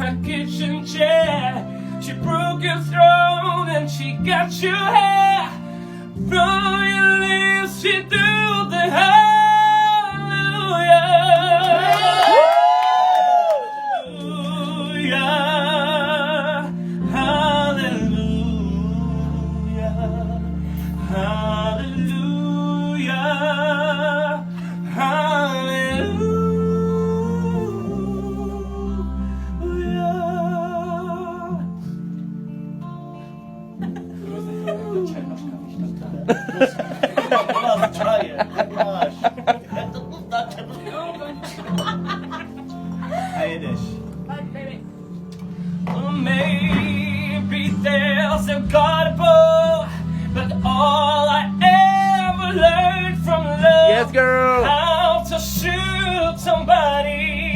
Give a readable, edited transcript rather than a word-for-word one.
a kitchen chair. She broke your throne and she got your hair. From your lips she threw the hallelujah. Hallelujah. Hallelujah. Try it. Gosh. Haydish. Well, maybe there's a God above, but all I ever learned from love, Yes, girl. how to shoot somebody